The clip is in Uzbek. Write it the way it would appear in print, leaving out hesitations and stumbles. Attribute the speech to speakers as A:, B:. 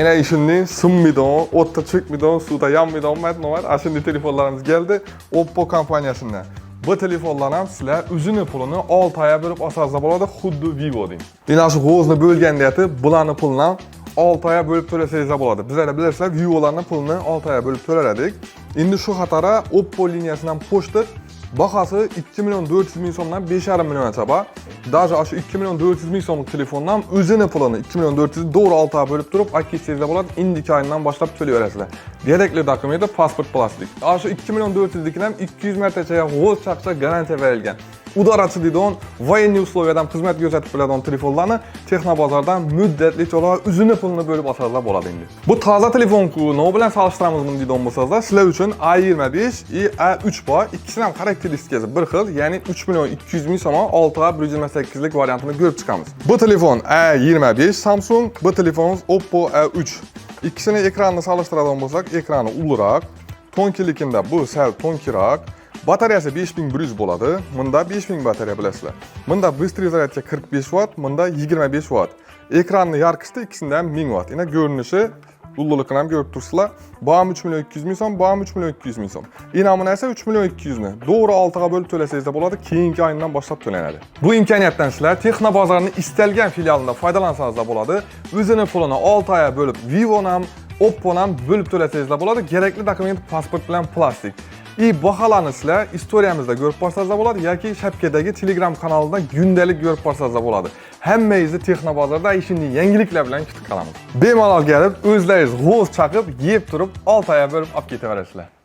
A: Ene işini sınmıydın, otta çıkmıydın, suda yanmıydın, var. Aşındı telefonlarımız geldi Oppo kompaniyasından. Bu telefonlardan sizler üzünü pulunu 6 aya bölüp asazda boladı, xuddi Vivo deyin. Yine şu qo'zni bo'lganda bularni pulini 6 aya bölüp to'lasangizlar bo'ladi. Bizlar bilasizlar, Vivo'larning pulini 6 aya bölüp to'lardik. Endi shu xatara Oppo liniyasidan pochta bahası 2 milyon 400 bin so'mdan 5,5 milyon çaba. Daha şu 2 milyon 400 bin so'mlik telefondan özünü pulunu 2 milyon 400 doğru 6'a bölüp durup akitsizde bo'ladi. İndiki ayından başlap to'layverasizlar. Gerekli dokumenti pasport plastik. Şu 2 milyon 400'dikinden 200 martachaya g'o'z chaqcha garantiya verilgan. Udarachı deydigan voyenniy usloviyadan xizmat ko'rsatib biladigan telefonlarni Texnobozordan muddatli to'lab o'zini pulini bo'lib olsangizlar bo'ladi endi. Bu toza telefonku nima bilan solishtiramizmi deydigan bo'lsangizlar, sizlar uchun A25 A3 bor. İkisinin ham xarakteristikasi bir xil, ya'ni 3 milyon 200 bin so'm 6 ga 128 lik variantini ko'rib chiqamiz. Bu telefon A25 Samsung, bu telefonimiz Oppo A3. İkisini ekranini solishtiradigan bo'lsak, ekrani ulug'roq, tonkiligida bu sal tonkiroq. Batareyası 5100 bo'ladi. Bunda 5000 batareya bilasizlar. Bunda bыстрый zaryadga 45 Watt, bunda 25 Watt. Ekranning yarqisi ikisinden 1000 Watt. Yine görünüşü ulug'ligini ham ko'rib tursizlar. Bam 3 milyon 200 bin so'm, bam 3 milyon 200 bin so'm. Inamini esa 3 milyon 200 ni. Doğru 6 ga bölüp to'lasangizlar bo'ladi, keyingi oyundan boshlab to'lanadi. Bu imkoniyatdan sizlar Texnobozorning istalgan filialida foydalansangiz bo'ladi. O'zini pulini 6 aya bölüp Vivo'nam, Oppo'nam bölüp to'lasangizlar bo'ladi. Kerakli dokument pasport bilan plastik. Bahalarni sizlar istoriyamizda ko'rib borsangizlar bo'ladi yoki Shapkadagi Telegram kanalida gündalik ko'rib borsangizlar bo'ladi. Hammangizni Texnobozorda ishini yangiliklar bilan kutib qolamiz. Bemalol kelib, o'zlaringiz g'o'z chaqib, yeb turib, 6 aya bo'lib olib ketaverasizlar.